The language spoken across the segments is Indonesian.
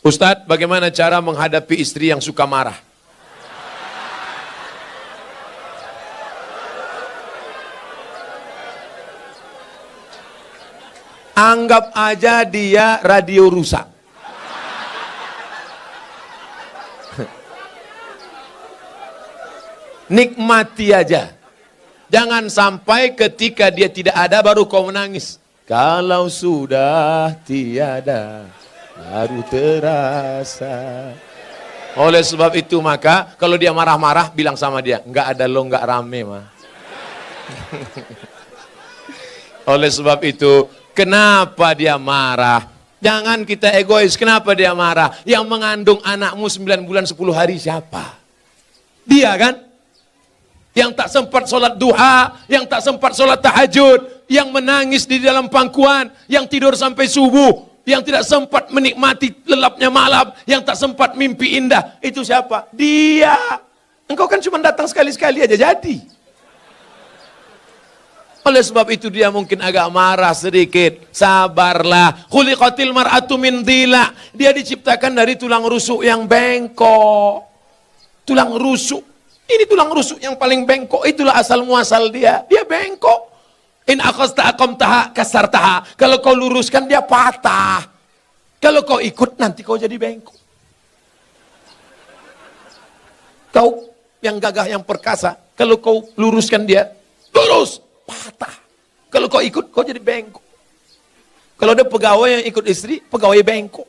Ustadz, bagaimana cara menghadapi istri yang suka marah? Anggap aja dia radio rusak. Nikmati aja. Jangan sampai ketika dia tidak ada baru kau menangis. Kalau sudah tiada baru terasa. Oleh sebab itu maka kalau dia marah-marah bilang sama dia, enggak ada lo, enggak rame mah. Oleh sebab itu, kenapa dia marah? Jangan kita egois, kenapa dia marah? Yang mengandung anakmu 9 bulan 10 hari siapa? Dia kan? Yang tak sempat sholat duha, yang tak sempat sholat tahajud, yang menangis di dalam pangkuan, yang tidur sampai subuh, yang tidak sempat menikmati lelapnya malam, yang tak sempat mimpi indah. Itu siapa? Dia. Engkau kan cuma datang sekali-sekali aja jadi. Oleh sebab itu dia mungkin agak marah sedikit. Sabarlah. Khuliqatil mar'atu min dhila. Dia diciptakan dari tulang rusuk yang bengkok. Tulang rusuk. Ini tulang rusuk yang paling bengkok. Itulah asal muasal dia. Dia bengkok. In akhasta aqamtaha kasartaha. Kalau kau luruskan dia patah. Kalau kau ikut nanti kau jadi bengkok. Kau yang gagah yang perkasa. Kalau kau luruskan dia lurus. Patah. Kalau kau ikut, kau jadi bengkok. Kalau ada pegawai yang ikut istri, pegawai bengkok.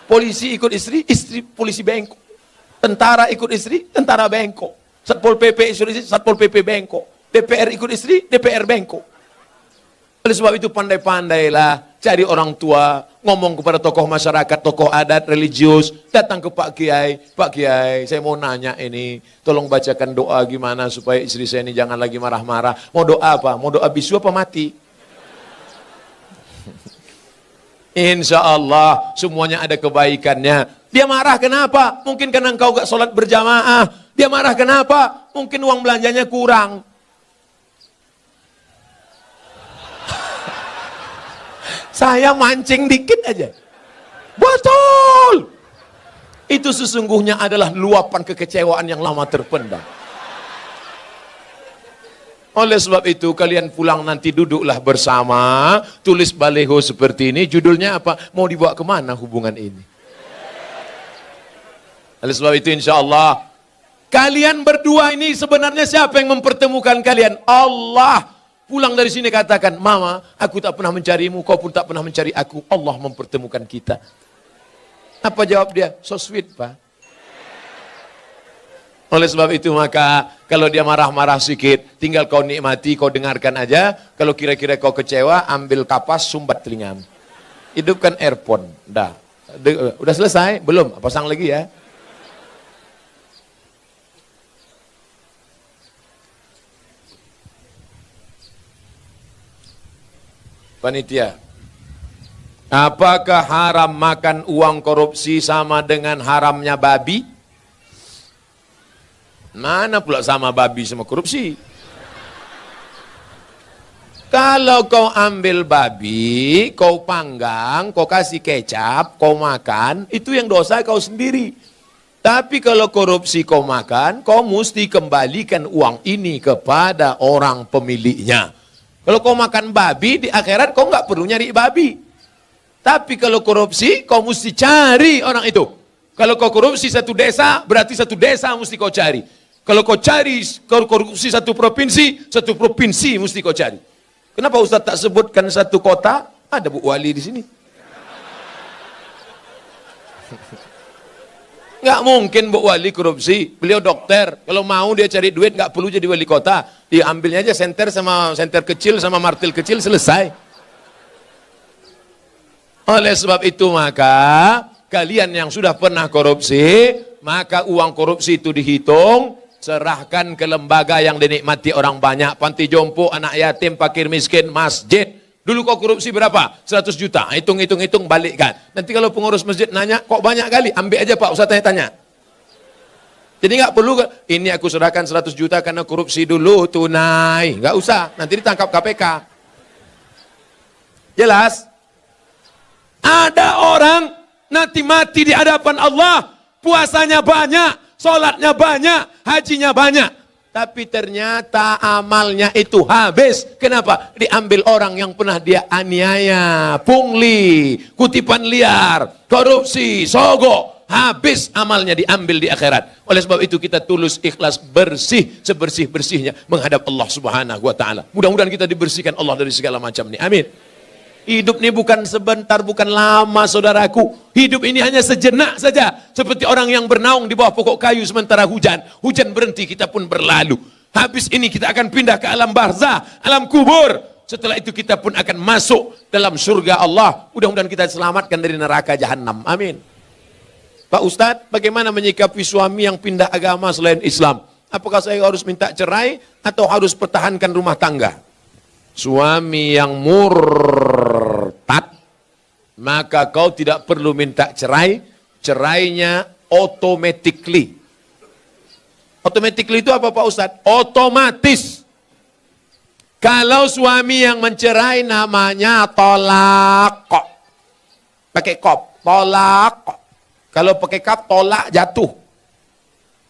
Polisi ikut istri, istri polisi bengkok. Tentara ikut istri, tentara bengkok. Satpol PP ikut istri, Satpol PP bengkok. DPR ikut istri, DPR bengkok. Oleh sebab itu pandai-pandailah cari orang tua, ngomong kepada tokoh masyarakat, tokoh adat, religius, datang ke Pak Kiai, saya mau nanya ini, tolong bacakan doa gimana supaya istri saya ini jangan lagi marah-marah. Mau doa apa? Mau doa bisu apa mati? Insya Allah semuanya ada kebaikannya. Dia marah kenapa? Mungkin karena engkau gak sholat berjamaah. Dia marah kenapa? Mungkin uang belanjanya kurang. Saya mancing dikit aja. Betul. Itu sesungguhnya adalah luapan kekecewaan yang lama terpendam. Oleh sebab itu kalian pulang nanti duduklah bersama, tulis baleho seperti ini, judulnya apa? Mau dibawa kemana hubungan ini? Oleh sebab itu insya Allah, kalian berdua ini sebenarnya siapa yang mempertemukan kalian? Allah. Pulang dari sini katakan, Mama, aku tak pernah mencarimu, kau pun tak pernah mencari aku. Allah mempertemukan kita. Apa jawab dia? So sweet, Pak. Oleh sebab itu maka kalau dia marah-marah sedikit, tinggal kau nikmati, kau dengarkan aja. Kalau kira-kira kau kecewa, ambil kapas, sumbat telingamu. Hidupkan earphone. Udah selesai? Belum? Pasang lagi ya. Panitia, apakah haram makan uang korupsi sama dengan haramnya babi? Mana pula sama babi sama korupsi? Kalau kau ambil babi, kau panggang, kau kasih kecap, kau makan, itu yang dosa kau sendiri. Tapi kalau korupsi kau makan, kau mesti kembalikan uang ini kepada orang pemiliknya. Kalau kau makan babi, di akhirat kau nggak perlu nyari babi. Tapi kalau korupsi, kau mesti cari orang itu. Kalau kau korupsi satu desa, berarti satu desa mesti kau cari. Kalau kau cari korupsi satu provinsi mesti kau cari. Kenapa Ustaz tak sebutkan satu kota? Ada Bu Wali di sini. Nggak mungkin Bu Wali korupsi, beliau dokter. Kalau mau dia cari duit nggak perlu jadi wali kota. Diambilnya aja senter kecil sama martil kecil selesai. Oleh sebab itu maka kalian yang sudah pernah korupsi, maka uang korupsi itu dihitung, serahkan ke lembaga yang dinikmati orang banyak, panti jompo, anak yatim, fakir miskin, masjid. Dulu kau korupsi berapa? 100 juta. Hitung, balikkan. Nanti kalau pengurus masjid nanya, kok banyak kali? Ambil aja Pak, Ustaz tanya. Jadi nggak perlu, ini aku serahkan 100 juta karena korupsi dulu, tunai. Nggak usah, nanti ditangkap KPK. Jelas? Ada orang nanti mati di hadapan Allah, puasanya banyak, sholatnya banyak, hajinya banyak. Tapi ternyata amalnya itu habis. Kenapa? Diambil orang yang pernah dia aniaya, pungli, kutipan liar, korupsi, sogok. Habis amalnya diambil di akhirat. Oleh sebab itu kita tulus, ikhlas, bersih, sebersih-bersihnya menghadap Allah Subhanahu wa taala. Mudah-mudahan kita dibersihkan Allah dari segala macam ini. Amin. Hidup ini bukan sebentar, bukan lama saudaraku. Hidup ini hanya sejenak saja. Seperti orang yang bernaung di bawah pokok kayu sementara hujan. Hujan berhenti, kita pun berlalu. Habis ini kita akan pindah ke alam barzah, alam kubur. Setelah itu kita pun akan masuk dalam surga Allah. Mudah-mudahan kita selamatkan dari neraka jahanam. Amin. Pak Ustadz, bagaimana menyikapi suami yang pindah agama selain Islam? Apakah saya harus minta cerai atau harus pertahankan rumah tangga? Suami yang murtad, maka kau tidak perlu minta cerai. Cerainya automatically. Automatically itu apa Pak Ustadz? Otomatis. Kalau suami yang mencerai namanya tolak. Pakai kop, tolak. Kalau pakai kap, tolak jatuh.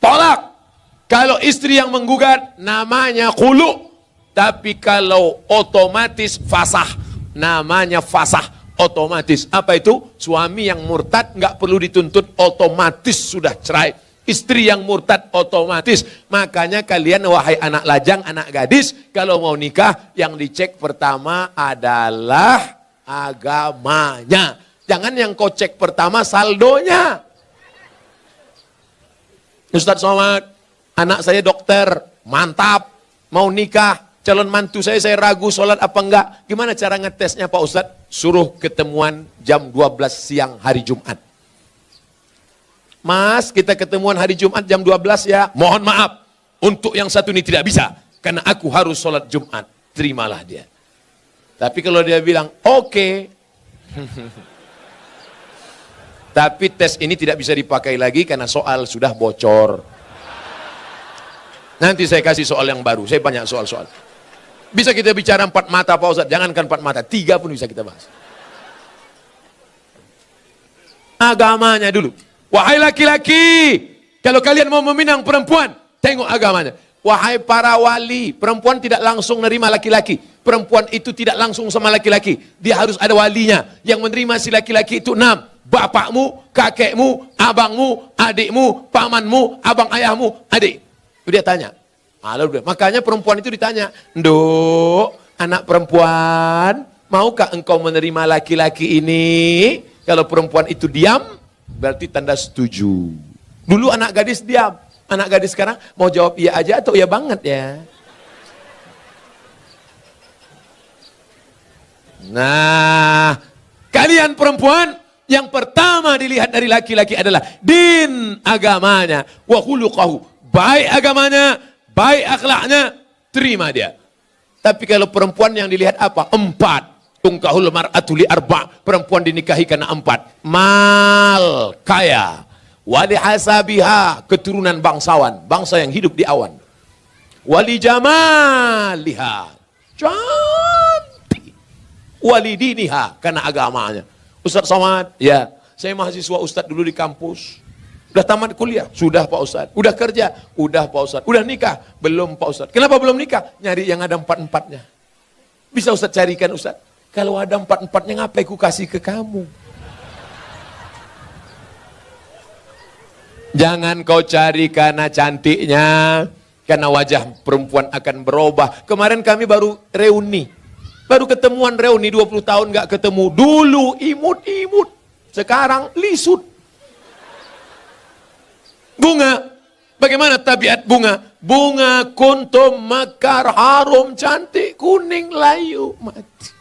Tolak. Kalau istri yang menggugat namanya khulu. Tapi kalau otomatis fasah, namanya fasah otomatis. Apa itu? Suami yang murtad nggak perlu dituntut, otomatis sudah cerai. Istri yang murtad otomatis. Makanya kalian wahai anak lajang, anak gadis, kalau mau nikah yang dicek pertama adalah agamanya. Jangan yang kau cek pertama saldonya. Ustadz Somad, anak saya dokter, mantap, mau nikah. Calon mantu saya ragu sholat apa enggak. Gimana cara ngetesnya Pak Ustadz? Suruh ketemuan jam 12 siang hari Jumat. Mas, kita ketemuan hari Jumat jam 12 ya. Mohon maaf, untuk yang satu ini tidak bisa. Karena aku harus sholat Jumat. Terimalah dia. Tapi kalau dia bilang, oke. Tapi tes ini tidak bisa dipakai lagi karena soal sudah bocor. Nanti saya kasih soal yang baru. Saya banyak soal-soal. Bisa kita bicara 4 mata Pak Ustadz, jangankan 4 mata, 3 pun bisa kita bahas. Agamanya dulu. Wahai laki-laki, kalau kalian mau meminang perempuan, tengok agamanya. Wahai para wali, perempuan tidak langsung menerima laki-laki. Perempuan itu tidak langsung sama laki-laki. Dia harus ada walinya. Yang menerima si laki-laki itu 6. Bapakmu, kakekmu, abangmu, adikmu, pamanmu, abang ayahmu, adik. Dia tanya. Makanya perempuan itu ditanya, Nduk, anak perempuan, maukah engkau menerima laki-laki ini? Kalau perempuan itu diam, berarti tanda setuju. Dulu anak gadis diam, anak gadis sekarang mau jawab iya aja atau iya banget ya. Nah, kalian perempuan, yang pertama dilihat dari laki-laki adalah din, agamanya, wa khuluqahu, baik agamanya, baik akhlaknya, terima dia. Tapi kalau perempuan yang dilihat apa? 4. Tungkahul mar'atu li 4. Perempuan dinikahi karena 4. Mal, kaya. Wali hasabiha, keturunan bangsawan. Bangsa yang hidup di awan. Wali jamaliha, cantik. Wali diniha, karena agamanya. Ustadz Somad, ya. Saya mahasiswa Ustadz dulu di kampus. Udah tamat kuliah? Sudah Pak Ustadz. Udah kerja? Udah Pak Ustadz. Udah nikah? Belum Pak Ustadz. Kenapa belum nikah? Nyari yang ada 4-4-nya. Bisa Ustadz carikan Ustadz? Kalau ada 4-4-nya ngapain ku kasih ke kamu? Jangan kau cari karena cantiknya. Karena wajah perempuan akan berubah. Kemarin kami baru reuni. Baru ketemuan reuni 20 tahun gak ketemu. Dulu imut-imut. Sekarang lisut. Bunga, bagaimana tabiat bunga? Bunga kuntum mekar, harum, cantik, kuning, layu, mati.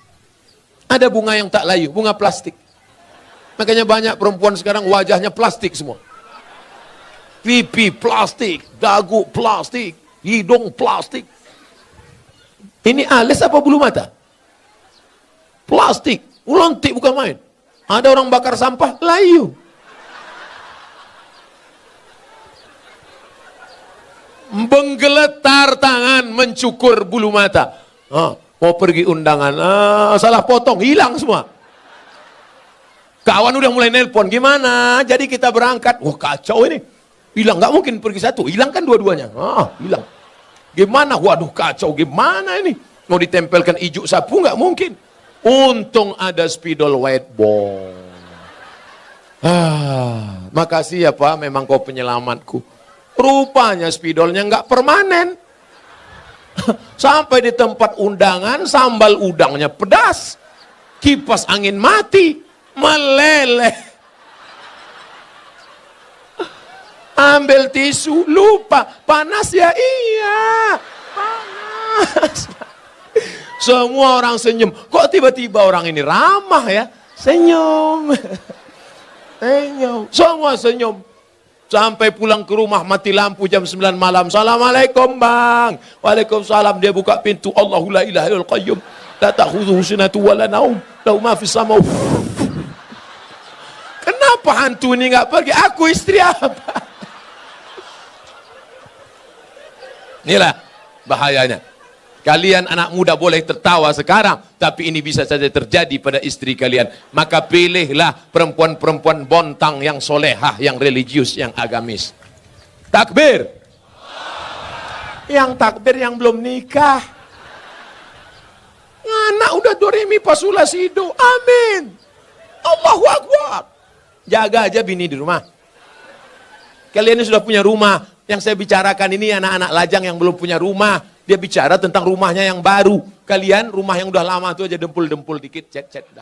Ada bunga yang tak layu, bunga plastik. Makanya banyak perempuan sekarang wajahnya plastik semua. Pipi plastik, dagu plastik, hidung plastik. Ini alis apa bulu mata? Plastik, ulontik bukan main. Ada orang bakar sampah, layu. Menggeletar tangan, mencukur bulu mata. Mau pergi undangan, salah potong, hilang semua. Kawan udah mulai nelpon, gimana? Jadi kita berangkat. Wah kacau ini. Hilang, nggak mungkin pergi satu. Hilang kan dua-duanya. Hilang. Gimana? Waduh kacau, gimana ini? Mau ditempelkan ijuk sapu nggak mungkin. Untung ada spidol white ball. Makasih ya Pak, memang kau penyelamatku. Rupanya spidolnya nggak permanen. Sampai di tempat undangan, sambal udangnya pedas. Kipas angin mati. Meleleh. Ambil tisu, lupa. Panas ya? Iya. Panas. Semua orang senyum. Kok tiba-tiba orang ini ramah ya? Senyum. Senyum. Semua senyum. Sampai pulang ke rumah mati lampu jam 9 malam. Assalamualaikum bang. Waalaikumsalam. Dia buka pintu. Allahu la ilaha illal qayyum. La ta'khudhuhu sinatun wa la naum. Lahu ma fis sama. Kenapa hantu ini nggak pergi? Aku istri apa? Inilah bahayanya. Kalian anak muda boleh tertawa sekarang, tapi ini bisa saja terjadi pada istri kalian. Maka pilihlah perempuan-perempuan bontang yang solehah, yang religius, yang agamis. Takbir. Yang takbir yang belum nikah. Anak udah doremi pasula sido. Amin. Allahu Akbar. Jaga aja bini di rumah. Kalian ini sudah punya rumah. Yang saya bicarakan ini anak-anak lajang yang belum punya rumah. Dia bicara tentang rumahnya yang baru. Kalian rumah yang udah lama itu aja dempul-dempul dikit, cet-cet dah.